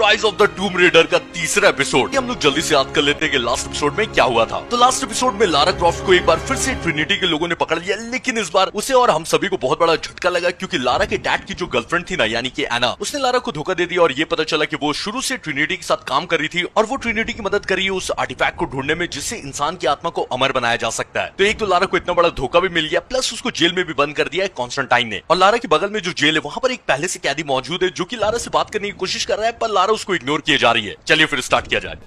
Rise of the टूम raider का तीसरा episode. हम लोग जल्दी से याद कर लेते हैं कि लास्ट एपिसोड में क्या हुआ था। तो लास्ट एपिसोड में लारा क्रॉफ्ट को एक बार फिर से ट्रिनिटी के लोगों ने पकड़ लिया, लेकिन इस बार उसे और हम सभी को बहुत बड़ा झटका लगा, क्योंकि लारा के डैड की जो गर्लफ्रेंड थी ना, यानी कि एना, उसने लारा को धोखा दे दिया और ये पता चला कि वो शुरू से ट्रिनिटी के साथ काम कर रही थी और वो ट्रिनिटी की मदद कर रही है उस आर्टिफैक्ट को ढूंढने में जिससे इंसान की आत्मा को अमर बनाया जा सकता है। तो एक तो लारा को इतना बड़ा धोखा भी मिल गया, प्लस उसको जेल में भी बंद कर दिया है कॉन्स्टेंटाइन ने। और लारा के बगल में जो जेल है वहां पर एक पहले से कैदी मौजूद है जो कि लारा से बात करने की कोशिश कर रहा है, पर लारा उसको इग्नोर किए जा रही है। चलिए फिर स्टार्ट किया जाए।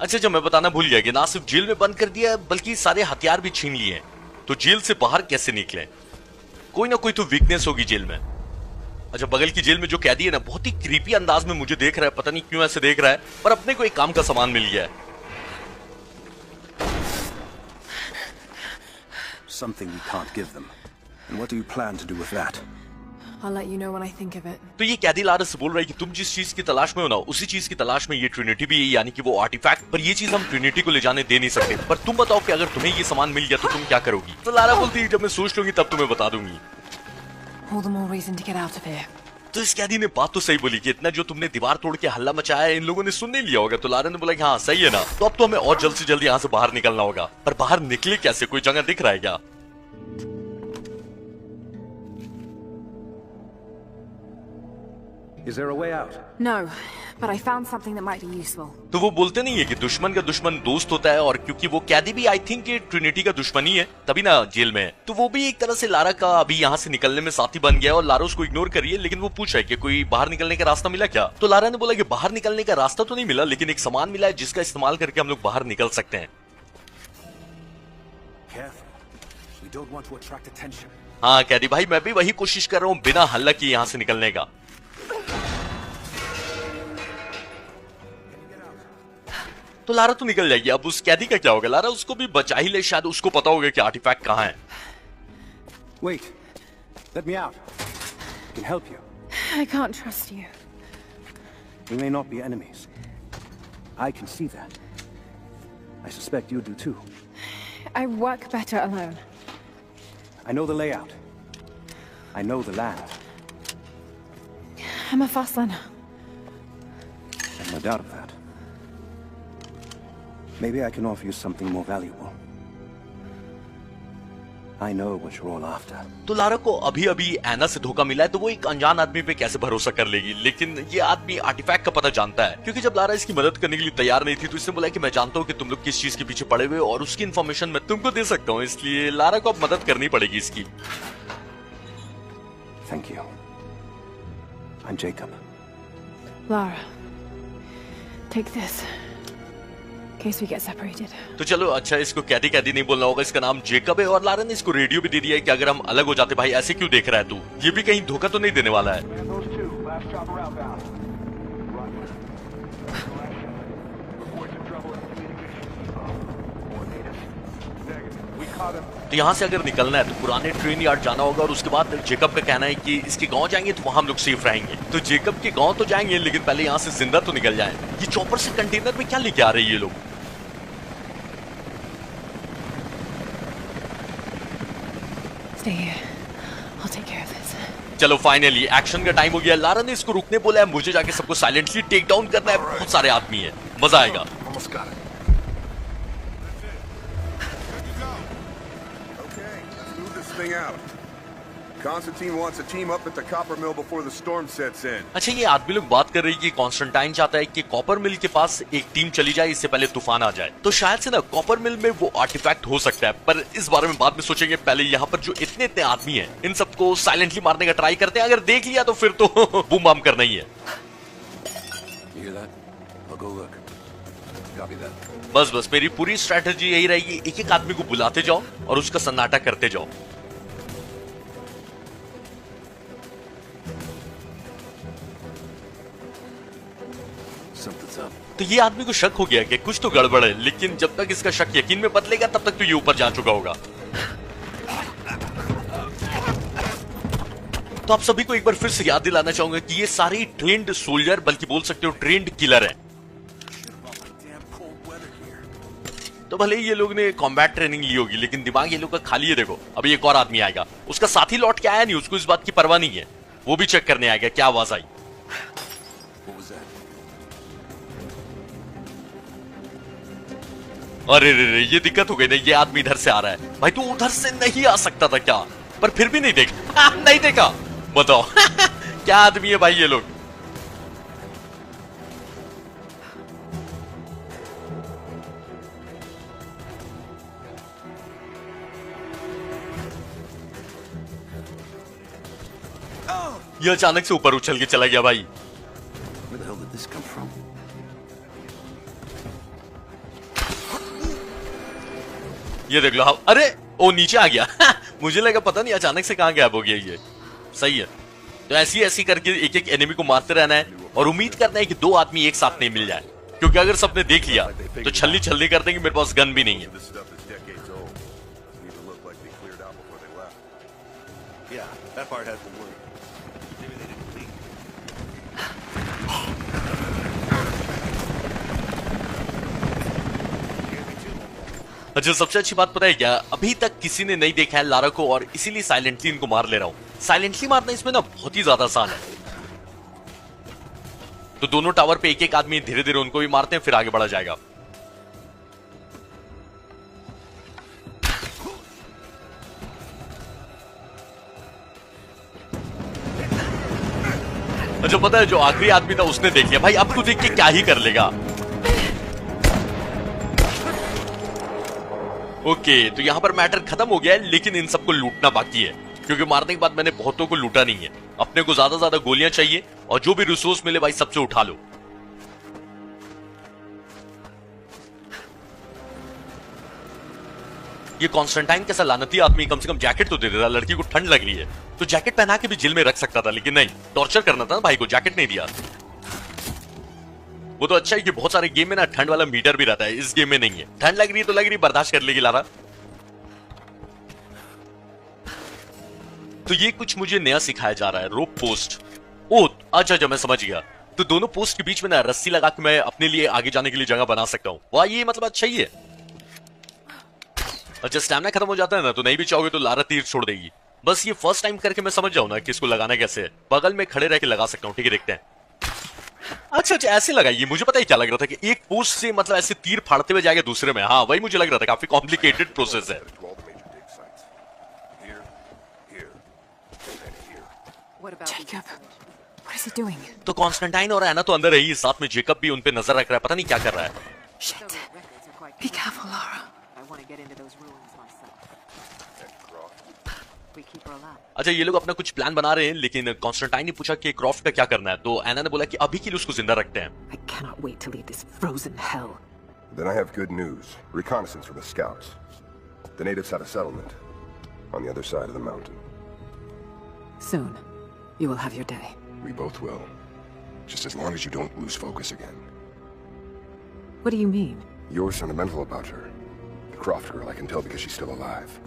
अच्छा, जब मैं बताना भूल गया कि ना सिर्फ जेल में बंद कर दिया है बल्कि सारे हथियार भी छीन लिए हैं। तो जेल से बाहर कैसे निकले? कोई ना कोई तो वीकनेस होगी जेल में। अच्छा, बगल की जेल में जो कैदी है ना, बहुत ही क्रीपी अंदाज में मुझे देख रहा है, पता नहीं क्यों ऐसे देख रहा है, पर अपने को एक काम का सामान मिल गया है। Something we can't give them. And what do you plan to do with that? I'll let you know when I think of it. तो ये कैदी लारा से बोल रहा है कि तुम जिस चीज की तलाश में हो ना, उसी चीज की तलाश में ये ट्रिनिटी भी है, यानी कि वो आर्टिफैक्ट। पर ये चीज हम ट्रिनिटी को ले जाने दे नहीं सकते। पर तुम बताओ कि अगर तुम्हें ये सामान मिल गया तो तुम क्या करोगी? तो लारा बोलती है, जब मैं सोच लूंगी तब तुम्हें बता दूंगी। All the more reason to get out of here. तो इस कैदी ने बात तो सही बोली कि इतना जो तुमने दीवार तोड़ के हल्ला मचाया है, इन लोगों ने सुन नहीं लिया होगा। तो लारा ने बोला कि हाँ सही है ना, तो अब तो हमें और जल्द से जल्द यहाँ से बाहर निकलना होगा। पर बाहर निकले कैसे? कोई जगह दिख रहा है क्या? Is there a way out? No, but I found something that might be useful. तो वो बोलते नहीं है कि दुश्मन का दुश्मन दोस्त होता है, और क्योंकि वो कैदी भी आई थिंक ट्रिनिटी का दुश्मन ही है, तभी ना जेल में है। तो वो भी एक तरह से लारा का अभी यहाँ से निकलने में साथी बन गया, और लारा उसको इग्नोर कर रही है। लेकिन वो पूछ रहा है कि कोई बाहर निकलने का रास्ता मिला क्या? तो लारा ने बोला कि बाहर निकलने का रास्ता तो नहीं मिला, लेकिन एक सामान मिला है जिसका इस्तेमाल करके हम लोग बाहर निकल सकते हैं। We don't want to attract attention. हाँ कैदी भाई, मैं भी वही कोशिश कर रहा हूँ बिना हल्ला किए यहाँ से निकलने का। तो लारा तो निकल जाएगी। अब उस कैदी का क्या होगा? लारा उसको भी बचा ही ले, शायद उसको पता होगा कि आर्टिफैक्ट कहाँ है। Wait, let me out. I can help you. I can't trust you. We may not be enemies. I can see that. I suspect you do too. I work better alone. I know the layout. I know the land. I'm a fast learner. There's no doubt of that. Maybe I can offer you something more valuable. I know what you're all after. तो Lara को अभी अभी एना से धोखा मिला है, तो वो एक अनजान आदमी पे कैसे भरोसा कर लेगी? लेकिन ये आदमी आर्टिफैक्ट का पता जानता है, क्योंकि जब लारा इसकी मदद करने के लिए तैयार नहीं थी तो इसने बोला कि मैं जानता हूँ कि तुम लोग किस चीज के पीछे पड़े हुए और उसकी इन्फॉर्मेशन मैं तुमको दे सकता हूँ, इसलिए लारा को अब मदद करनी पड़ेगी इसकी। Thank you. I'm Jacob. Lara, take this. In case we get separated. तो चलो, अच्छा इसको कैदी कैदी नहीं बोलना होगा, इसका नाम जेकब है। और लारा ने इसको रेडियो भी दे दिया है कि अगर हम अलग हो जाते, भाई ऐसे क्यों देख रहा है तू? ये भी कहीं धोखा तो नहीं देने वाला है। तो यहाँ से अगर निकलना है तो पुराने ट्रेन यार्ड जाना होगा, और उसके बाद जेकब का कहना है कि इसके गांव जाएंगे तो वहां हम लोग सेफ रहेंगे। तो जेकब के गांव तो जाएंगे, लेकिन पहले यहाँ से जिंदा तो निकल जाए। ये चॉपर से कंटेनर में क्या लेके आ रहे हैं ये लोग? Stay here. I'll take care of this. चलो फाइनली एक्शन का टाइम हो गया। लारा ने इसको रुकने बोला है, मुझे जाके सबको साइलेंटली टेक डाउन करना है। बहुत सारे आदमी है, मजा आएगा। Constantine wants a team up at the copper mill before the storm sets in. अच्छा, ये आदमी लोग बात कर रही है कि कॉन्स्टेंटाइन चाहता है कि कॉपर मिल के पास एक टीम चली जाए इससे पहले तूफान आ जाए। तो शायद से ना कॉपर मिल में वो आर्टिफैक्ट हो सकता है, पर इस बारे में बाद में सोचेंगे। पहले यहाँ पर जो इतने इतने आदमी हैं, इन सबको साइलेंटली मारने का ट्राई करते हैं। अगर देख लिया तो फिर तो बूम बाम करना ही है। बस बस मेरी पूरी स्ट्रेटेजी यही रहेगी, एक एक आदमी को बुलाते जाओ और उसका सन्नाटा करते जाओ। तो ये आदमी को शक हो गया कि कुछ तो गड़बड़ है, लेकिन जब तक इसका शक यकीन में बदलेगा तब तक तो ये ऊपर जा चुका होगा। तो आप सभी को एक बार फिर से याद दिलाना चाहूंगा कि ये सारे ट्रेंड सोल्जर, बल्कि बोल सकते हो ट्रेंड किलर है। तो भले ही ये लोग ने कॉम्बैट ट्रेनिंग ली होगी, लेकिन दिमाग ये लोग का खाली है। देखो अभी एक और आदमी आएगा, उसका साथी लौट के आया नहीं, उसको इस बात की परवाह नहीं है, वो भी चेक करने आएगा क्या आवाज आई। अरे रे रे, ये दिक्कत हो गई ना, ये आदमी इधर से आ रहा है। भाई तू उधर से नहीं आ सकता था क्या? पर फिर भी नहीं देखा। नहीं देखा, बताओ। क्या आदमी है भाई ये लोग। ये अचानक से ऊपर उछल के चला गया भाई। Where the hell did this come from? ये देख लो। हाँ, अरे वो नीचे आ गया। मुझे लगा पता नहीं अचानक से कहां गायब हो गया ये। सही है, तो ऐसी ऐसी करके एक एक एनिमी को मारते रहना है और उम्मीद करना है कि दो आदमी एक साथ नहीं मिल जाए, क्योंकि अगर सबने देख लिया तो छल्ली छल्ली कर देंगे। मेरे पास गन भी नहीं है। This stuff is decades old. Need to look like they cleared out before they left. Yeah, that part has been worried. Maybe they didn't leave. अच्छा, सबसे अच्छी बात पता है क्या? अभी तक किसी ने नहीं देखा है लारा को, और इसीलिए साइलेंटली इनको मार ले रहा हूं। साइलेंटली मारना इसमें ना बहुत ही ज्यादा आसान है। तो दोनों टावर पे एक एक आदमी धीरे धीरे उनको भी मारते हैं, फिर आगे बढ़ा जाएगा। अच्छा, पता है जो आखिरी आदमी था उसने देख लिया। भाई अब तू देख के क्या ही कर लेगा। ओके, तो यहां पर मैटर खत्म हो गया है, लेकिन इन सबको लूटना बाकी है, क्योंकि मारने के बाद मैंने बहुतों को लूटा नहीं है। अपने को ज्यादा ज्यादा गोलियां चाहिए, और जो भी रिसोर्स मिले भाई सबसे उठा लो। ये कॉन्स्टेंटाइन कैसा लानती आदमी, कम से कम जैकेट तो दे देता। लड़की को ठंड लग रही है तो जैकेट पहना के भी जेल में रख सकता था, लेकिन नहीं, टॉर्चर करना था ना भाई को, जैकेट नहीं दिया। वो तो अच्छा है कि बहुत सारे गेम में ना ठंड वाला मीटर भी रहता है, इस गेम में नहीं है। ठंड लग रही है तो लग रही, बर्दाश्त कर लेगी लारा। तो ये कुछ मुझे नया सिखाया जा रहा है, रोप पोस्ट। ओ अच्छा, मैं समझ गया। तो दोनों पोस्ट के बीच में ना रस्सी लगा के मैं अपने लिए आगे जाने के लिए जगह बना सकता हूं। वाह, ये मतलब अच्छा ही है। अच्छा, स्टैमिना खत्म हो जाता है ना, तो नहीं भी चाहोगे तो लारा तीर छोड़ देगी। बस ये फर्स्ट टाइम करके मैं समझ जाऊं ना कि इसको लगाना कैसे है। बगल में खड़े रह के लगा सकता हूं। ठीक है, देखते हैं। अच्छा, ऐसे लगाइए। मुझे पता है क्या लग रहा था कि एक पोस्ट से मतलब ऐसे तीर फाड़ते हुए जाएगा दूसरे में। हाँ, वही मुझे लग रहा था। काफी कॉम्प्लिकेटेड प्रोसेस है। To all the major dig sites. Here, here, and here. What about Jacob? What is he doing? तो कॉन्स्टेंटाइन और एना तो अंदर है ही, साथ में जेकब भी उन पे नजर रख रहा है। पता नहीं क्या कर रहा है। Shit. Be careful, Lara. I want to get into those ruins myself. And Croft. We keep her alive. अच्छा, ये लोग अपना कुछ प्लान बना रहे हैं, लेकिन कॉन्स्टेंटाइन ने पूछा कि क्रॉफ्ट का क्या करना है, तो एना ने बोला कि अभी के लिए उसको जिंदा रखते हैं। I cannot wait to leave this frozen hell. Then I have good news. Reconnaissance from the scouts. The natives had a settlement on the other side of the mountain. Soon, you will have your day. We both will. Just as long as you don't lose focus again. What do you mean? You're sentimental about her. The Croft girl, I can tell because she's still alive.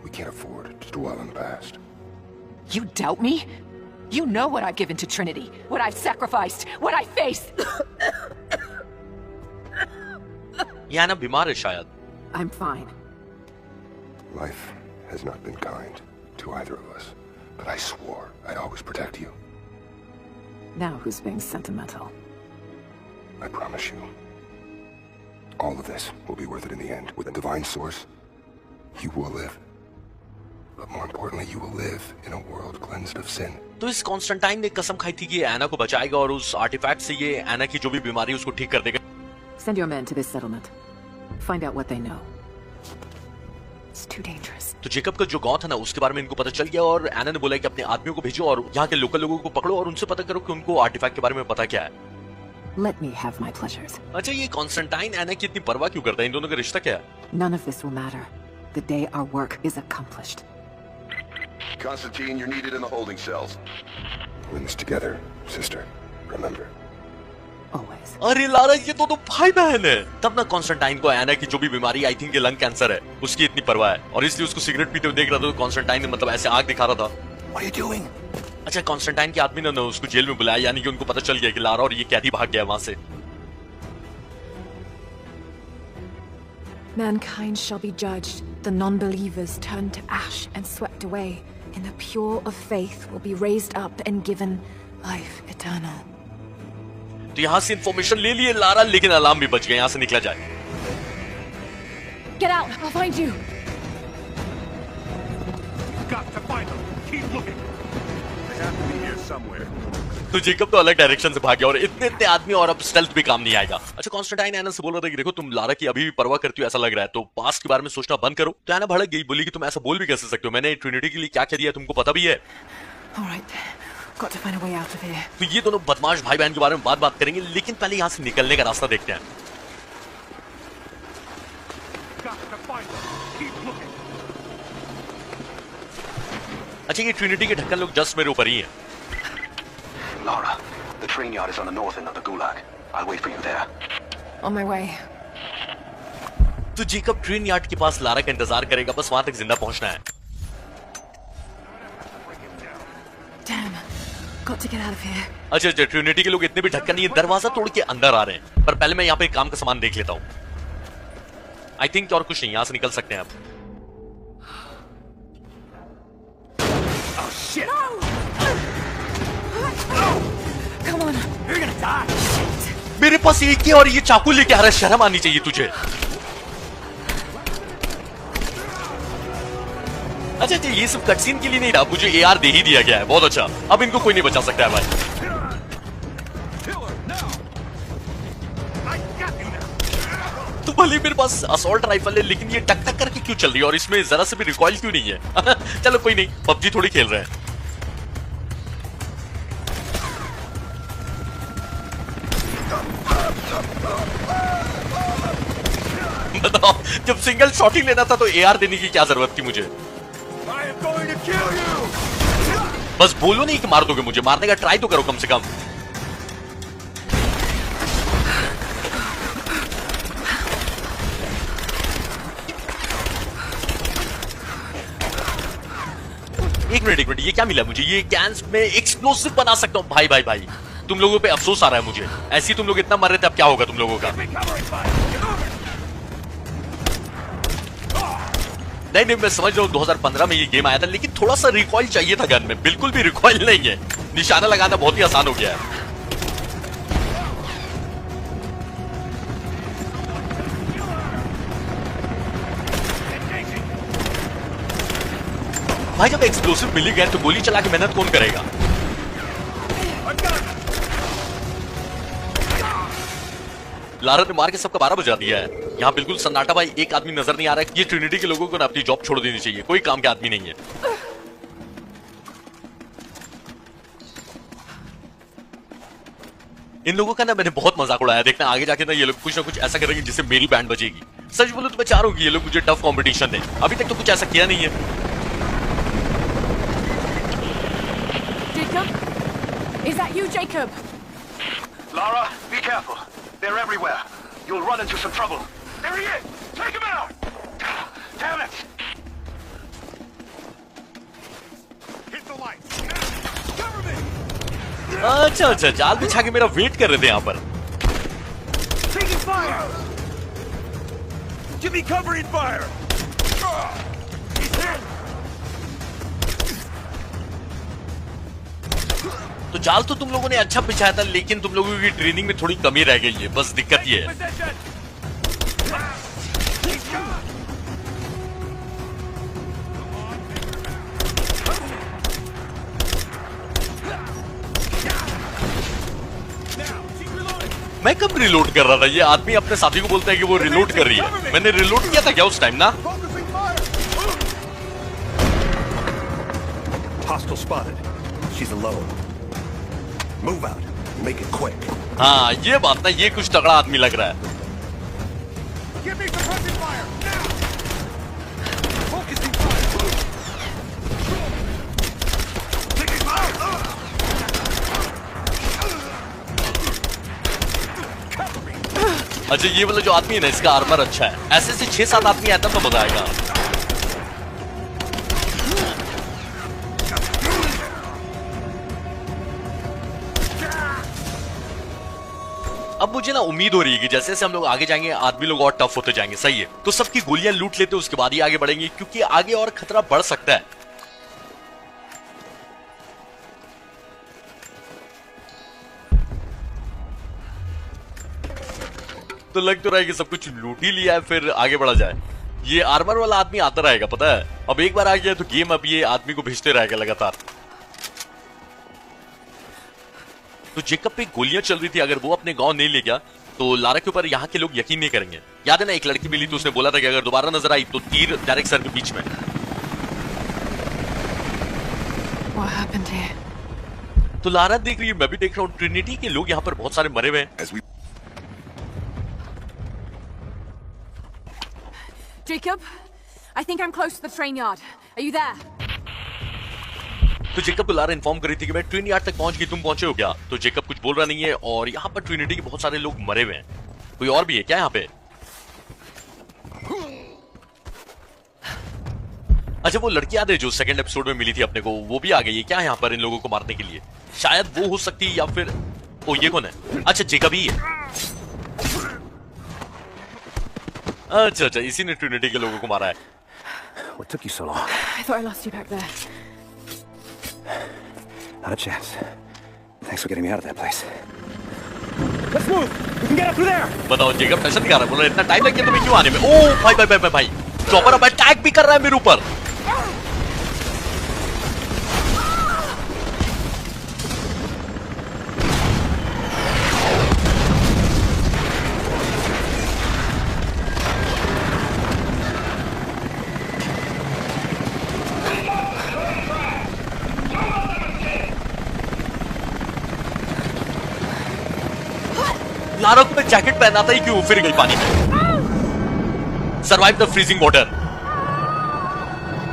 We can't afford to dwell on the past. You doubt me? You know what I've given to Trinity, what I've sacrificed, what I faced. ये एना बीमार है शायद। I'm fine. Life has not been kind to either of us, but I swore I'd always protect you. Now who's being sentimental? I promise you. All of this will be worth it in the end. With a divine source, you will live. But more importantly, you will live in a world cleansed of sin. तो इस Constantine ने कसम खाई थी कि एना को बचाएगा और उस आर्टिफैक्ट से ये एना की जो भी बीमारी है उसको ठीक कर देगा। Send your men to this settlement. Find out what they know. It's too dangerous. तो जेकब का जो गांव था ना, उसके बारे में इनको पता चल गया, और एना ने बोला कि अपने आदमियों को भेजो और यहाँ के लोकल लोगों को पकड़ो और उनसे पता करो कि उनको आर्टिफैक्ट के बारे में पता क्या है। Let me have my pleasures. अच्छा, ये कॉन्स्टेंटाइन एना की इतनी परवाह क्यों करता है? इन दोनों का रिश्ता क्या है? None of this will matter. The day our work is accomplished. Constantine, you're needed in the holding cells. We're in this together, sister. Remember. Always. अरे लारा, ये तो भाई बहन है। तब ना कॉन्स्टेंटाइन को एना की जो भी बीमारी, आई थिंक ये लंग कैंसर है, उसकी इतनी परवाह है, और इसलिए उसको सिगरेट पीते हुए देख रहा था। तो कॉन्स्टेंटाइन ने मतलब ऐसे आग दिखा रहा था। What are you doing? अच्छा, कॉन्स्टेंटाइन के आदमी ने उसको जेल में बुलाया, यानी कि उनको पता चल गया कि लारा और ये कैदी भाग गया वहां से। Mankind shall be judged. The non-believers turned to ash and swept away. And the pure of faith will be raised up and given life eternal. तो यहां से इंफॉर्मेशन ले लिए लारा, लेकिन अलार्म भी बच गया। यहां से निकला जाए। Get out! I'll find you! Got to find them. Keep looking. They have to be here somewhere. तो जेकब तो अलग डायरेक्शन से भाग गया और इतने इतने आदमी और अब स्टेल्थ भी काम नहीं आएगा। अच्छा, कॉन्स्टेंटाइन एना से बोल रहा था कि देखो तुम लारा की अभी भी परवाह करती हो ऐसा लग रहा है, तो पास्ट के बारे में सोचना बंद करो। तो एना भड़क गई, बोली कि तुम ऐसा बोल भी कैसे सकते हो, मैंने ट्रिनिटी के लिए क्या क्या दिया तुमको पता भी है। All right. Got to find a way out of here. तो ये दोनों बदमाश भाई बहन के बारे में बात करेंगे, लेकिन पहले यहाँ से निकलने का रास्ता देखते हैं। Got to find them. Keep looking. अच्छा, ये ट्रिनिटी के ढक्कन लोग जस्ट मेरे ऊपर ही हैं। Lara, the train yard is on the north end of the Gulag. I'll wait for you there. On my way. तो जेकब ट्रेन यार्ड के पास लारा का इंतजार करेगा, बस वहां तक जिंदा पहुंचना है। Damn. Got to get out of here. अच्छा, ट्रिनिटी के लोग इतने भी ढक्कन नहीं है, दरवाजा तोड़ के अंदर आ रहे हैं। पर पहले मैं यहाँ पे काम का सामान देख लेता हूँ। आई थिंक और कुछ नहीं, यहाँ से निकल सकते हैं अब। Oh shit! Come on. You're gonna die. मेरे पास एक ही और ये चाकू लेके आ रहा है, शर्म आनी चाहिए तुझे। अच्छा, ये सब कटसीन के लिए नहीं रहा, मुझे एआर दे ही दिया गया है, बहुत अच्छा। अब इनको कोई नहीं बचा सकता है भाई। Kill her now. I got you now. तो भले मेरे पास असॉल्ट राइफल है, लेकिन ये टक टक करके क्यों चल रही है और इसमें जरा से भी रिकॉइल क्यों नहीं है? चलो कोई नहीं, पबजी थोड़ी खेल रहे हैं। बताओ, जब सिंगल शॉट ही लेना था तो एआर देने की क्या जरूरत थी मुझे? I am going to kill you. बस बोलो नहीं कि मार दोगे मुझे, मारने का ट्राई तो करो कम से कम। एक मिनट, ये क्या मिला मुझे? ये कैंस में एक्सप्लोसिव बना सकता हूँ। भाई भाई भाई, तुम लोगों पे अफसोस आ रहा है मुझे। ऐसे ही तुम लोग इतना मर रहे थे, अब क्या होगा तुम लोगों का? नहीं, मैं समझ रहा हूँ 2015 में ये गेम आया था, लेकिन थोड़ा सा रिकॉइल चाहिए था गन में। बिल्कुल भी रिकॉइल नहीं है, निशाना लगाना बहुत ही आसान हो गया है। भाई, जब एक्सप्लोसिव मिल गए तो गोली चला के मेहनत कौन करेगा? लारा ने मार के सबका 12 बजा दिया है। यहाँ बिल्कुल सन्नाटा भाई, एक आदमी नजर नहीं आ रहा है। ये ट्रिनिटी के लोगों को ना अपनी जॉब छोड़ देनी चाहिए, कोई काम के आदमी नहीं है। इन लोगों का ना मैंने बहुत मजाक उड़ाया। देखना आगे जाके ना ये लोग कुछ ना कुछ ऐसा करेंगे जिससे मेरी बैंड बजेगी। सच बोलो तो मैं चाह रहा हूँ कि ये लोग मुझे टफ कंपटीशन दें। अभी तक तो कुछ ऐसा किया नहीं है। Jacob? Is that you, Jacob? Lara, be careful. They're everywhere. You'll run into some trouble. There he is. Take him out. Damn it! Hit the light. Cover me. अच्छा, जाल बिछा के मेरा वेट कर रहे थे यहाँ पर। Taking fire. Give me covering fire. He's hit. तो जाल तो तुम लोगों ने अच्छा बिछाया था, लेकिन तुम लोगों की ट्रेनिंग में थोड़ी कमी रह गई है, बस दिक्कत ये है। Possession. He's gone. Now, keep reloading. मैं कब रिलोड कर रहा था? ये आदमी अपने साथी को बोलता है कि वो रिलोड कर रही है। मैंने रिलोड किया था क्या उस टाइम ना? Focusing fire. Hostile spotted. She's alone. Move out. Make it quick. हाँ, ये बात ना, ये कुछ तगड़ा आदमी लग रहा है। Give me suppressing fire. Now. Focusing fire. Taking fire. Cover me. अच्छा, ये वाला जो आदमी है ना, इसका आर्मर अच्छा है। ऐसे से 6-7 आदमी आता तो मजा आएगा। अब मुझे ना उम्मीद हो रही है कि जैसे जैसे हम लोग आगे जाएंगे, आदमी लोग और टफ होते जाएंगे। सही है, तो सबकी गोलियां लूट लेते, उसके बाद ही आगे बढ़ेंगे, क्योंकि आगे और खतरा बढ़ सकता है। तो लग तो रहा है कि सब कुछ लूट ही लिया है, फिर आगे बढ़ा जाए। ये आर्मर वाला आदमी आता रहेगा, पता है। अब एक बार आ गया तो गेम अब ये आदमी को भेजते रहेगा लगातार। तो जेकब पे गोलियां चल रही थी, अगर वो अपने गांव नहीं ले गया तो लारा के ऊपर यहाँ के लोग यकीन नहीं करेंगे। याद है ना, एक लड़की मिली तो उसने बोला था कि अगर दोबारा नजर आई तो तीर डायरेक्ट सर के बीच में। What happened here? तो लारा देख रही है, मैं भी देख रहा हूँ, ट्रिनिटी के लोग यहाँ पर बहुत सारे मरे हुए हैं। As we Jacob, I think I'm close to the train yard. Are you there? तो जेकब को लारा इन्फॉर्म कर रही थी कि मैं ट्रेन यार्ड तक पहुंच गई, तुम पहुंचे हो क्या? तो जेकब कुछ बोल रहा नहीं है और यहाँ पर ट्रिनिटी के बहुत सारे लोग मरे हुए हैं। कोई और भी है क्या यहाँ पे? अच्छा, वो लड़की याद है जो सेकंड एपिसोड में मिली थी अपने को, वो भी आ गई है क्या यहाँ पर इन लोगों को मारने के लिए? शायद वो हो सकती है, या फिर ओ ये कौन है? अच्छा, जेकब ही है। अच्छा, इसी ने ट्रिनिटी के लोगों को मारा है। What took you so long? I thought I lost you back there. Not a chance. Thanks for getting me out of that place. Let's move! We can get up through there! बताओ, Jacob tension नहीं कर रहा, बोल रहा इतना time लग गया तुम्हें क्यों आने में? ओ भाई भाई भाई भाई भाई, चॉपर अब अटैक भी कर रहा है मेरे ऊपर। लारा को मैं जैकेट पहना था ही क्यों फिर गई पानी में? Survive the freezing water.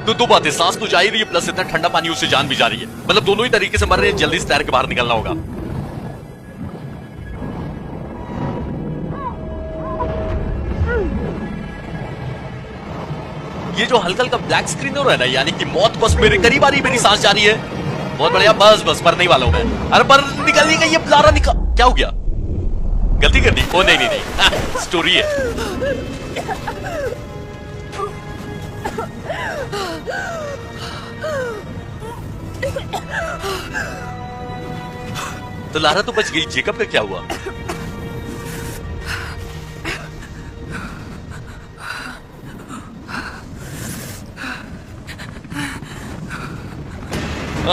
तो दो बातें, सांस तो जा ही रही है, प्लस इतना ठंडा पानी उससे जान भी जा रही है। मतलब दोनों ही तरीके से मर रहे हैं, जल्दी से तैर के बाहर निकलना होगा। ये जो हल्का हल्का ब्लैक स्क्रीन हो रहा है ना, यानी कि मौत बस मेरे करीब आ रही है, मेरी सांस जा रही है। बहुत बढ़िया, बस बस मरने ही वाला हूं मैं। अरे पर निकल गई, ये लारा निकल, क्या हो गया? गलती कर दी? ओ नहीं नहीं नहीं, स्टोरी है। तो लारा तो बच गई, जेकब का क्या हुआ?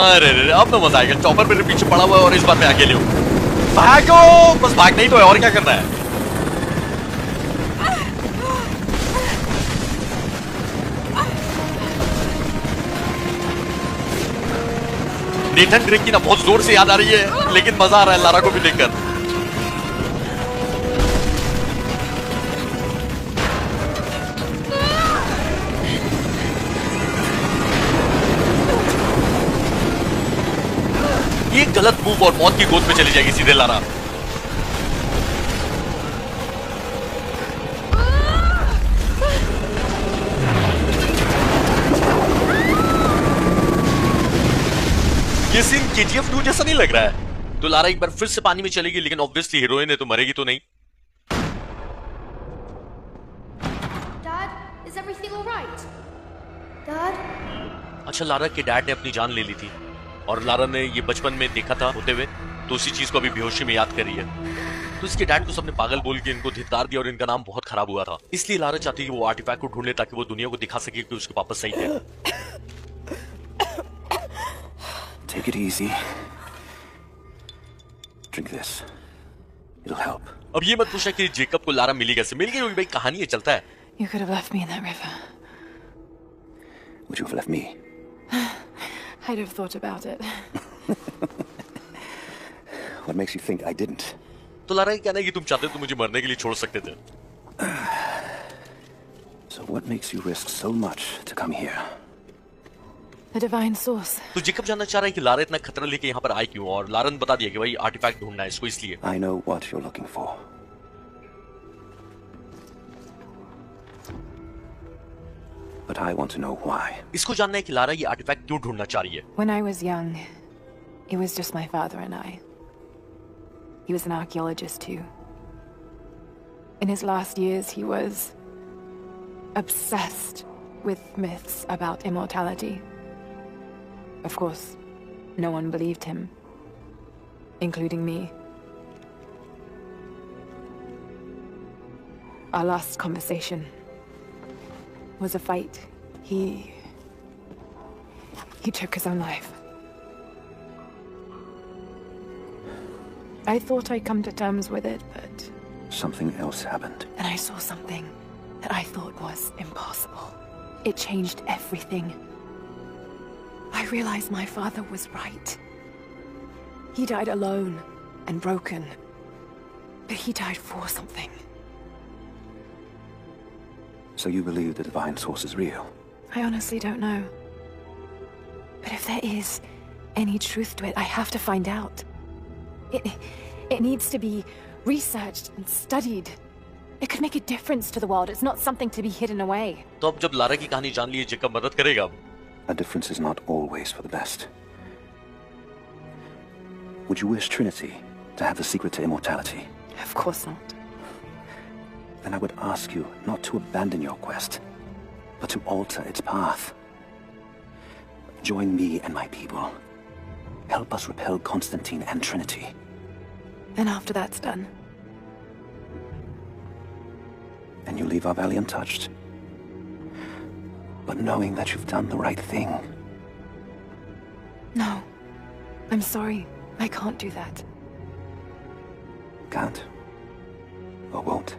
अरे अब तो मजा आएगा। चॉपर मेरे पीछे पड़ा हुआ है और इस बार मैं अकेले हूं। भागो, बस भागना ही तो है, और क्या करना है? नेथन ड्रेक की ना बहुत जोर से याद आ रही है, लेकिन मजा आ रहा है लारा को भी देखकर। ये गलत मूव और मौत की गोद में चली जाएगी सीधे लारा। ये सीन KGF 2 जैसा नहीं लग रहा है। तो लारा एक बार फिर से पानी में चलेगी, लेकिन ऑब्वियसली हीरोइन है तो मरेगी तो नहीं। Dad, is everything all right? Dad? अच्छा, लारा के डैड ने अपनी जान ले ली थी और लारा ने ये बचपन में देखा था होते हुए, तो उसी चीज को अभी बेहोशी में याद कर रही है। तो इसके डैड को सबने पागल बोल के इनको धिक्कार दिया और इनका नाम बहुत खराब हुआ था। इसलिए लारा चाहती है कि वो आर्टिफैक्ट को ढूंढ ले ताकि वो दुनिया को दिखा सके कि उसके पापा सही थे। Take it easy. Drink this. It'll help. अब ये मत पूछना कि जेकब को लारा मिली कैसे। मिल गई होगी भाई, कहानी है, चलता है। You could have left me in that river. Would you have left me? I'd have thought about it. What makes you think I didn't? तो लारा ये कहना है कि तुम चाहते तो मुझे मरने के लिए छोड़ सकते थे। So what makes you risk so much to come here? The divine source. तो जेकब जानना चाह रहा है कि लारा इतना खतरा लेके यहाँ पर आए क्यों, और लारा ने बता दिया कि भाई आर्टिफैक्ट ढूंढना है इसको, इसलिए। I know what you're looking for. But I want to know why. इसको जानना है कि लारा ये आर्टिफैक्ट क्यों ढूंढना चाह रही है। When I was young, it was just my father and I. He was an archaeologist too. In his last years, he was obsessed with myths about immortality. Of course, no one believed him, including me. Our last conversation, was a fight. He took his own life. I thought I'd come to terms with it, but Something else happened. then I saw something that I thought was impossible. It changed everything. I realized my father was right. He died alone and broken, but he died for something. So you believe the divine source is real? I honestly don't know. But if there is any truth to it, I have to find out. It needs to be researched and studied. It could make a difference to the world. It's not something to be hidden away. तो अब जब Lara की कहानी जान ली, Jacob मदद करेगा अब। A difference is not always for the best. Would you wish Trinity to have the secret to immortality? Of course not. Then I would ask you not to abandon your quest, but to alter its path. Join me and my people. Help us repel Constantine and Trinity. And after that's done, And you leave our valley untouched. But knowing that you've done the right thing. no. I'm sorry. I can't do that. Can't. Or won't.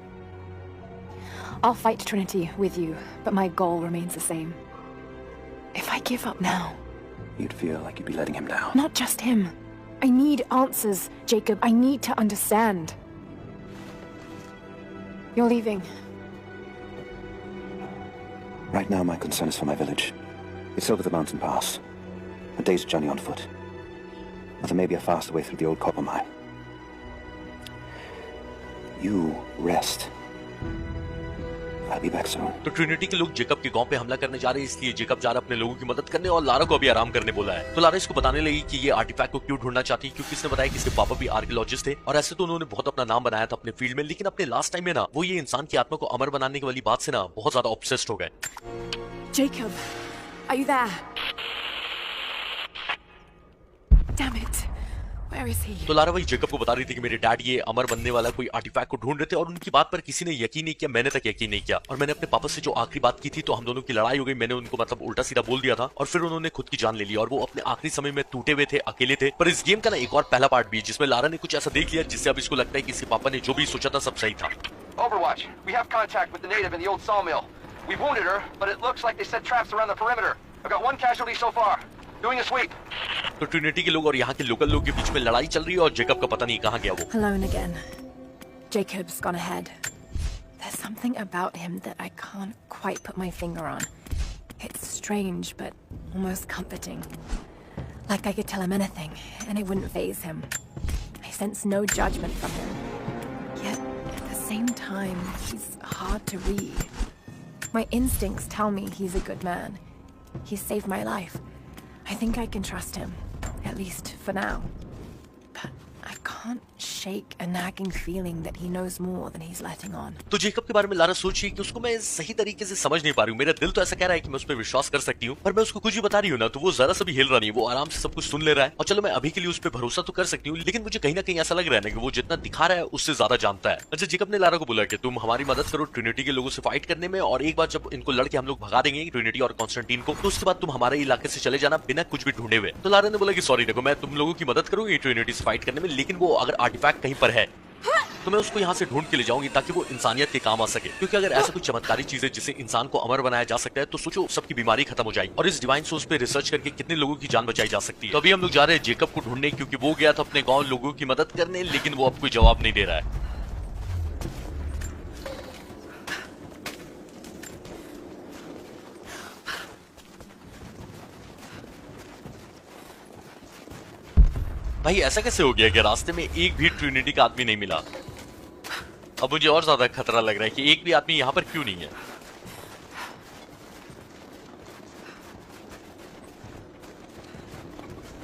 I'll fight Trinity with you, but my goal remains the same. If I give up now, You'd feel like you'd be letting him down. not just him. I need answers, Jacob. I need to understand. You're leaving. Right now, my concern is for my village. It's over the mountain pass. A day's journey on foot. But there may be a faster way through the old copper mine. You rest. I'll be back soon. तो Trinity के लोग Jacob के गांव पे हमला करने जा रहे हैं, इसलिए जेकब जा रहा है अपने लोगों की मदद करने और लारा को अभी आराम करने बोला है। तो लारा इसको बताने लगी कि ये आर्टिफैक्ट को क्यों ढूंढना चाहती है, क्योंकि इसने बताया कि इसके पापा भी आर्कियोलॉजिस्ट थे और ऐसे तो उन्होंने बहुत अपना नाम बनाया था अपने फील्ड में, लेकिन अपने लास्ट टाइम में ना वो ये इंसान की आत्मा को अमर बनाने वाली बात से ना बहुत ज्यादा ऑब्सेस्ड हो गए। Jacob, are you there? Damn it. Where is he? तो लारा वही जेकब को बता रही थी कि मेरे डैड ये अमर बनने वाला कोई आर्टिफैक्ट को ढूंढ रहे थे और उनकी बात पर किसी ने यकीन नहीं किया, मैंने तक यकीन नहीं किया। और मैंने अपने पापा से जो आखिरी बात की थी तो हम दोनों की लड़ाई हो गई, मैंने उनको मतलब उल्टा सीधा बोल दिया था और फिर उन्होंने खुद की जान ले ली और वो अपने आखिरी समय में टूटे हुए थे, अकेले थे। पर इस गेम का ना एक और पहला पार्ट भी जिसमें लारा ने कुछ ऐसा देख लिया जिससे अब इसको लगता है कि इसके पापा ने जो भी सोचा था सब सही था। Overwatch, we have contact with the native in the old sawmill. We've wounded her, but it looks like they set traps around the perimeter. I've got one casualty so far. Doing a sweep. तो Trinity के लोग और यहाँ के local लोग के बीच में लड़ाई चल रही है और जेकब का पता नहीं कहाँ गया वो। Alone again. Jacob's gone ahead. There's something about him that I can't quite put my finger on. It's strange, but almost comforting. Like I could tell him anything, and it wouldn't faze him. I sense no judgment from him. Yet, at the same time, he's hard to read. My instincts tell me he's a good man. He saved my life. I think I can trust him, at least for now. But I can't shake a nagging feeling that he knows more than he's letting on. तो Jacob के बारे में Lara सोच रही है कि उसको मैं सही तरीके से समझ नहीं पा रही हूँ। मेरा दिल तो ऐसा कह रहा है कि मैं उस पर विश्वास कर सकती हूँ, पर मैं उसको कुछ भी बता रही हूँ ना तो वो जरा सा भी हिल रहा नहीं, वो आराम से सब कुछ सुन ले रहा है। और चलो मैं अभी के लिए उस पर भरोसा तो कर सकती हूँ, लेकिन मुझे कहीं ना कहीं ऐसा लग रहा है ना कि वो जितना दिखा रहा है उससे ज्यादा जानता है। अच्छा, जेकब ने लारा को बोला कि तुम हमारी मदद करो ट्रिनिटी के लोगों से फाइट करने में, और एक बार जब इनको लड़के हम लोग भगा देंगे ट्रिनिटी और कॉन्स्टेंटीन को, तो उसके बाद तुम हमारे इलाके से चले जाना बिना कुछ भी ढूंढे हुए। तो लारा ने बोला कि सॉरी देखो, मैं तुम लोगों की मदद करूंगी ट्रिनिटी से फाइट करने में, लेकिन वो अगर आर्टिफैक्ट कहीं पर है तो मैं उसको यहाँ से ढूंढ के ले जाऊंगी ताकि वो इंसानियत के काम आ सके। क्योंकि अगर ऐसा कोई चमत्कारी चीज है जिससे इंसान को अमर बनाया जा सकता है तो सोचो सबकी बीमारी खत्म हो जाएगी और इस डिवाइन सोर्स पे रिसर्च करके कितने लोगों की जान बचाई जा सकती है। तो अभी हम लोग जा रहे हैं जेकब को ढूंढने, क्योंकि वो गया था अपने गाँव लोगों की मदद करने, लेकिन वो अब कोई जवाब नहीं दे रहा है। भाई ऐसा कैसे हो गया कि रास्ते में एक भी ट्रिनिटी का आदमी नहीं मिला? अब मुझे और ज्यादा खतरा लग रहा है कि एक भी आदमी यहाँ पर क्यों नहीं है।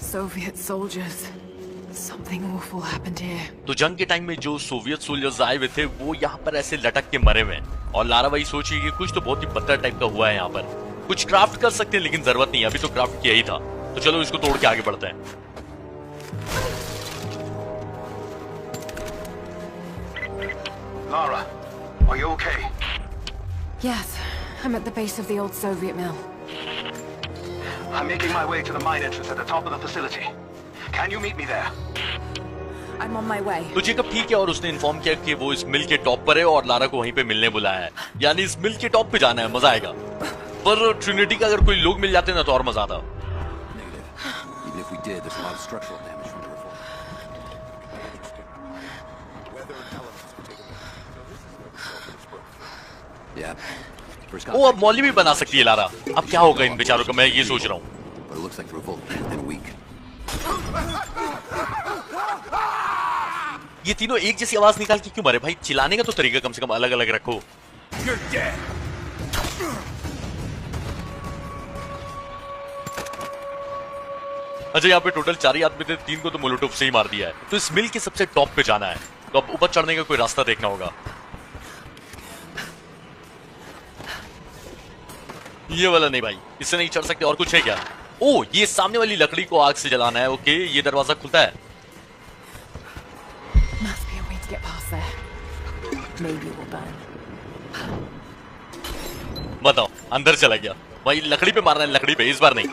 Soviet soldiers. Something awful happened here. तो जंग के टाइम में जो सोवियत सोल्जर्स आए हुए थे वो यहाँ पर ऐसे लटक के मरे हुए हैं और लारा भाई सोची कि कुछ तो बहुत ही बदतर टाइप का हुआ है यहाँ पर। कुछ क्राफ्ट कर सकते हैं लेकिन जरूरत नहीं, अभी तो क्राफ्ट किया ही था। तो चलो इसको तोड़ के आगे बढ़ते हैं। Lara, are you okay? Yes, I'm at the base of the old Soviet mill. I'm making my way to the mine entrance at the top of the facility. Can you meet me there? I'm on my way. तो Jacob ठीक है और उसने inform किया कि वो इस मिल के टॉप पर है और लारा को वहीं पे मिलने बुलाया है, यानी इस मिल के टॉप पे जाना है, मजा आएगा। पर ट्रिनिटी का अगर कोई लोग मिल जाते ना तो और मजा आता। Even if we did, there's a lot of structural damage from the revolt. Yeah. First वो अब मौली भी बना सकती है लारा। अब क्या होगा इन बेचारों का, मैं ये सोच रहा हूँ। But it looks like the revolt kept them weak. ये तीनों एक जैसी आवाज निकाल के क्यों मारे भाई? चिल्लाने का तो तरीका कम से कम अलग अलग रखो। You're dead. अच्छा, यहाँ पे टोटल 4 ही आदमी थे, 3 को तो मोलोटोव से ही मार दिया है। तो इस मिल के सबसे टॉप पे जाना है, तो अब ऊपर चढ़ने का कोई रास्ता देखना होगा। ये वाला नहीं भाई, इससे नहीं चढ़ सकते। और कुछ है क्या? ओ, ये सामने वाली लकड़ी को आग से जलाना है। ओके, ये दरवाजा खुलता है। Must be a way to get past there. Maybe we'll burn. बताओ, अंदर चला गया भाई। लकड़ी पे मारना है, लकड़ी पे, इस बार नहीं।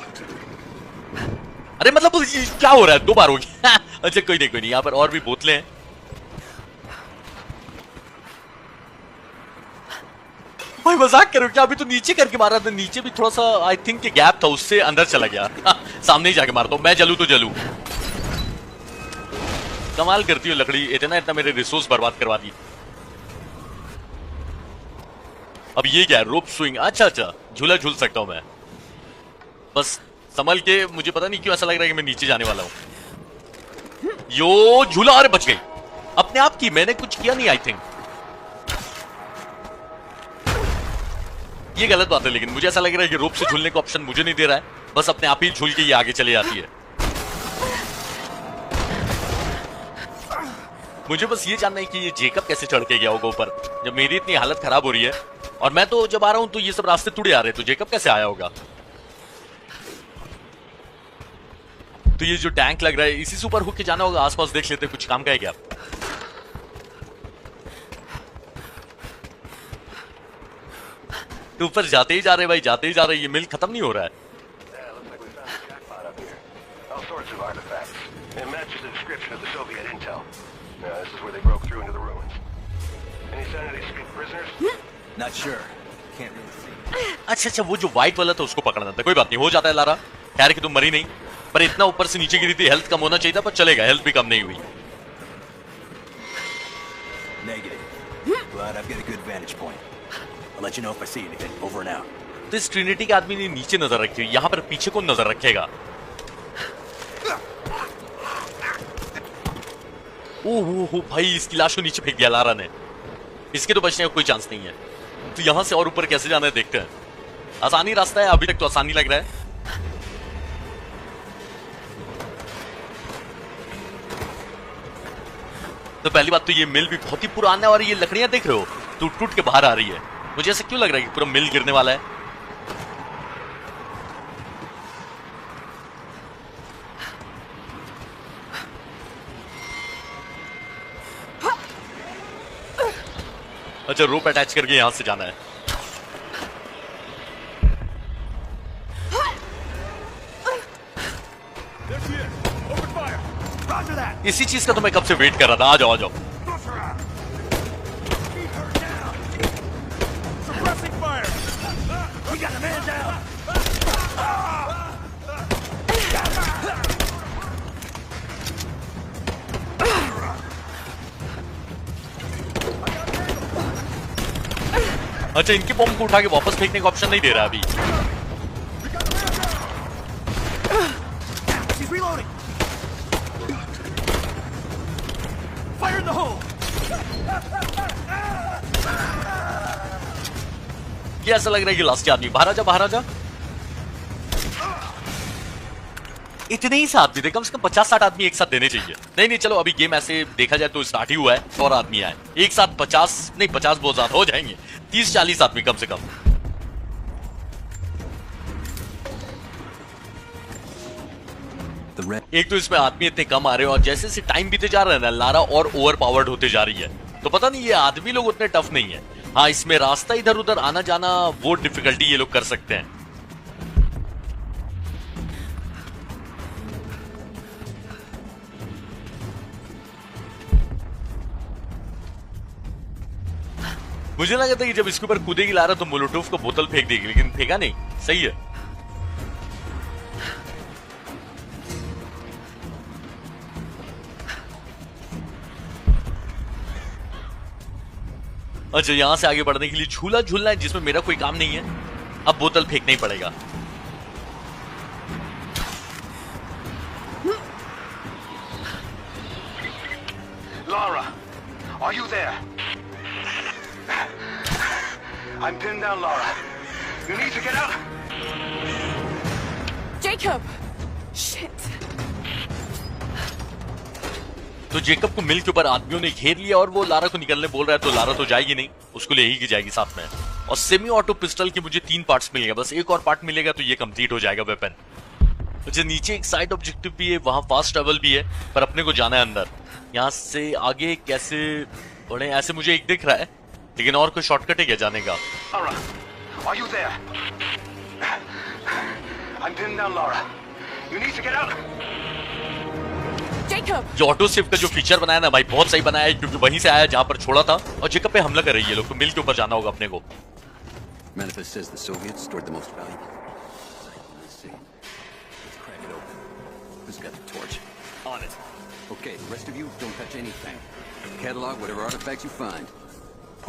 अरे मतलब क्या हो रहा है? 2 बार हो गया। अच्छा कोई नहीं, कोई नहीं। यहाँ पर और भी बोतलें हैं। भाई मजाक करो क्या? अभी तो नीचे करके मारा था, नीचे भी थोड़ा सा आई थिंक कि गैप था, उससे अंदर चला गया। सामने ही जाके मारता हूँ, मैं जलूं तो जलूं। कमाल करती हूँ लकड़ी, इतना मेरे रिसोर्स बर्बाद करवा दी। अब ये क्या है? रोप स्विंग। अच्छा, झूला झूल सकता हूं मैं। बस संभल के, मुझे पता नहीं क्यों ऐसा लग रहा है कि मैं नीचे जाने वाला हूं। यो झूला, अरे बच गई अपने आप की, मैंने कुछ किया नहीं आई थिंक। ये गलत बात है, लेकिन मुझे ऐसा लग रहा है कि रोप से झूलने का ऑप्शन मुझे नहीं दे रहा है, बस अपने आप ही झूल के ये आगे चली जाती है। मुझे बस ये जानना है कि ये जेकब कैसे चढ़ के गया होगा ऊपर, जब मेरी इतनी हालत खराब हो रही है। और मैं तो जब आ रहा हूं तो ये सब रास्ते टूटे आ रहे, तो जेकब कैसे आया होगा? तो ये जो टैंक लग रहा है, इसी से ऊपर होके जाना होगा। आसपास देख लेते, कुछ काम का है क्या? तो ऊपर जाते ही जा रहे भाई, जाते ही जा रहे। ये मिल खत्म नहीं हो रहा है। Not sure. Can't really see. अच्छा, वो जो व्हाइट वाला था उसको पकड़ना था। कोई बात नहीं, हो जाता है लारा। खैर कि तुम मरी नहीं, पर इतना ऊपर से नीचे गिरी थी, हेल्थ कम होना चाहिए था, पर चलेगा, हेल्थ भी कम नहीं हुई। Negative. But I've got a good vantage point. I'll let you know if I see anything. Over and out. तो इस ट्रिनिटी के आदमी ने नीचे नजर रखी हुई, यहाँ पर पीछे कौन नजर रखेगा? ओह भाई, इसकी लाश को नीचे फेंक दिया लारा ने। इसके तो बचने का कोई चांस नहीं है। तो यहां से और ऊपर कैसे जाना है देखते हैं। आसानी रास्ता है, अभी तक तो आसानी लग रहा है। तो पहली बात तो ये मिल भी बहुत ही पुराना है, और ये लकड़ियां देख रहे हो टूट टूट के बाहर आ रही है। मुझे ऐसा क्यों लग रहा है कि पूरा मिल गिरने वाला है? अच्छा, रोप अटैच करके यहां से जाना है। इसी चीज का तो मैं कब से वेट कर रहा था। आ जाओ, आ जाओ। अच्छा, इनकी बॉम्ब को उठा के वापस फेंकने का ऑप्शन नहीं दे रहा अभी। ये ऐसा लग रहा है कि लास्ट आदमी बाहर आजा, बाहर आजा। इतने ही से आदमी थे, कम से कम 50-60 आदमी एक साथ देने चाहिए। नहीं, चलो अभी गेम ऐसे देखा जाए तो स्टार्ट ही हुआ है, और आदमी आए एक साथ 50 नहीं 50 बहुत ज्यादा हो जाएंगे, 30-40 आदमी कम से कम। एक तो इसमें आदमी इतने कम आ रहे हो, और जैसे जैसे टाइम बीते जा रहा है ना, लारा और ओवर पावर्ड होते जा रही है। तो पता नहीं ये आदमी लोग उतने टफ नहीं है। हाँ, इसमें रास्ता इधर उधर आना जाना वो डिफिकल्टी ये लोग कर सकते हैं। मुझे लगा था कि जब इसके ऊपर कूदेगी लारा तो मोलोटोव को बोतल फेंक देगी, लेकिन फेंका नहीं। सही है। अच्छा, यहां से आगे बढ़ने के लिए झूला झूलना है जिसमें मेरा कोई काम नहीं है। अब बोतल फेंकना ही पड़ेगा। Lara, are you there? I'm pinned down, Lara. You need to get out. Jacob! Shit. तो जेकब को मिल के ऊपर आदमियों ने घेर लिया और वो लारा को निकलने बोल रहा है, तो लारा तो जाएगी नहीं, उसको ले ही जाएगी साथ में। और सेमी ऑटो पिस्टल के मुझे 3 पार्ट्स मिल गए, बस एक और पार्ट मिलेगा तो ये कंप्लीट हो जाएगा वेपन। मुझे नीचे एक साइड ऑब्जेक्टिव भी है, वहां फास्ट ट्रैवल भी है, पर अपने को जाना है अंदर। यहाँ से आगे कैसे बढ़े, ऐसे मुझे एक दिख रहा है, लेकिन और कोई शॉर्टकट है क्या जाने का? Lara, are you there? I'm pinned down, Lara. You need to get out. Jacob! जो ऑटो सेव का जो फीचर बनाया ना भाई, बहुत सही बनाया है, क्योंकि वहीं से आया जहां पर छोड़ा था, और जेकब पे हमला कर रही है लोग, तो मिल के ऊपर जाना होगा अपने को। Manifest says the Soviets stored the most valuable. Let's see. Let's crack it open. Who's got the torch? On it. Okay, the rest of you don't touch anything. Catalog whatever artifacts you find.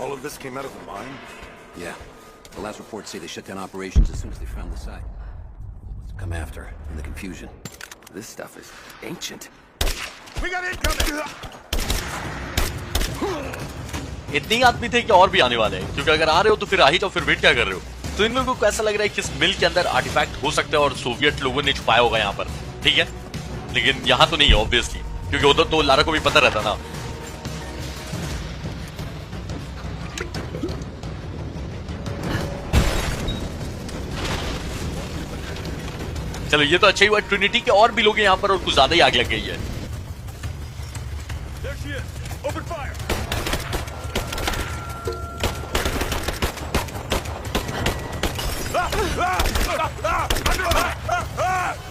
All of this came out of the mine? Yeah. The last reports say they shut down operations as soon as they found the site. What's come after in the confusion? This stuff is ancient. We got incoming! इतने ही आदमी थे कि और भी आने वाले हैं, क्योंकि अगर आ रहे हो तो फिर आ ही जाओ, फिर वेट क्या कर रहे हो? तो इन लोगों को ऐसा लग रहा है कि इस मिल के अंदर आर्टिफैक्ट हो सकता है और सोवियत लोगों ने छुपाया होगा यहाँ पर, ठीक है? लेकिन यहाँ तो नहीं है ऑब्वियसली, क्योंकि उधर तो लारा को भी पता रहता ना। चलो, ये तो अच्छा ही हुआ, ट्रिनिटी के और भी लोग यहाँ पर और कुछ ज्यादा ही आग लग गई है। There she is! Open fire!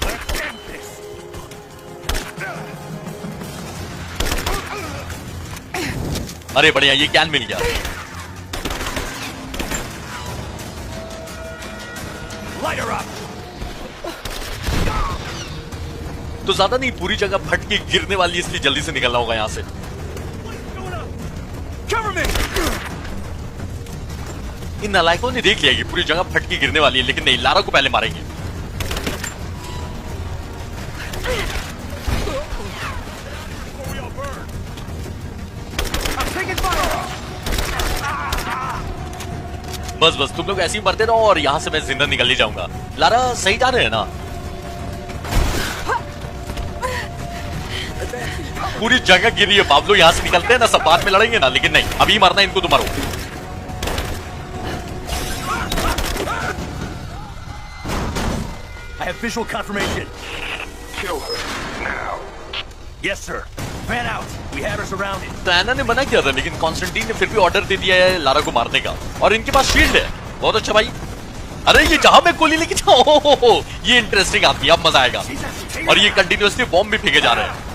Let's end this! अरे बढ़िया, ये कैन मिल गया। Light her up! तो ज्यादा नहीं, पूरी जगह फट के गिरने वाली है, इसलिए जल्दी से निकलना होगा यहाँ से। इन नालायकों ने देख लिया कि पूरी जगह फट के गिरने वाली है, लेकिन नहीं, लारा को पहले मारेंगे। बस बस, तुम लोग ऐसे ही मरते रहो और यहाँ से मैं जिंदा निकल ही जाऊंगा। लारा सही जा रहे हैं ना? पूरी जगह गिरी है बाबलो, यहाँ से निकलते हैं ना, सब बाद में लड़ेंगे ना, लेकिन नहीं, अभी मारना है इनको, तो मारो। I have visual confirmation. Kill her now. Yes, sir. Fan out. We have her surrounded. तो एना ने मना किया था, लेकिन कॉन्स्टेंटीन ने फिर भी ऑर्डर दे दिया है लारा को मारने का, और इनके पास शील्ड है। बहुत अच्छा भाई। अरे ये जहां मैं गोली लेके जाऊं, ये इंटरेस्टिंग आती है, अब मजा आएगा। और ये कंटिन्यूअसली बॉम्ब भी फेंके जा रहे हैं।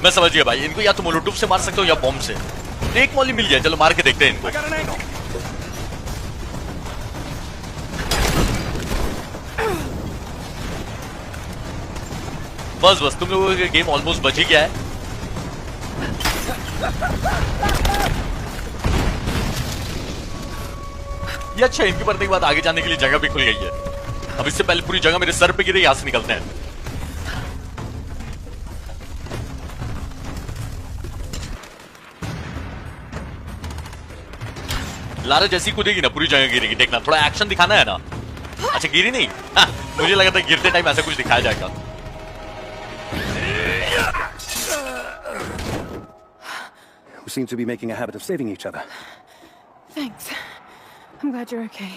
मैं समझ गया भाई, इनको या तो मोलोटोव से मार सकते हो या बॉम्ब से। तो एक मौली मिल गया, चलो मार के देखते हैं इनको। I got an angle. बस बस, तुम लोगों का गेम ऑलमोस्ट बच ही गया है। ये अच्छा, इनके मरने के बाद आगे जाने के लिए जगह भी खुल गई है। अब इससे पहले पूरी जगह मेरे सर पे गिरे, यहां से निकलते हैं। लारा जैसी कूदेगी ना, पूरी जगह गिरेगी, देखना, थोड़ा एक्शन दिखाना है ना। अच्छा, गिरी नहीं? हाँ, मुझे लगा था गिरते टाइम ऐसा कुछ दिखाया जाएगा। We seem to be making a habit of saving each other. Thanks. I'm glad you're okay.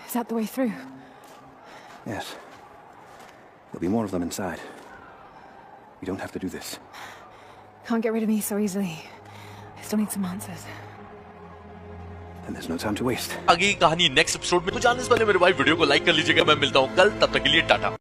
Is that the way through? Yes. There'll be more of them inside. You don't have to do this. Can't get rid of me so easily. I still need some answers. Then there's no time to waste. आगे की कहानी next episode में। तो जाने से पहले मेरे भाई वीडियो को लाइक कर लीजिएगा। मैं मिलता हूँ कल, तब तक के लिए टाटा।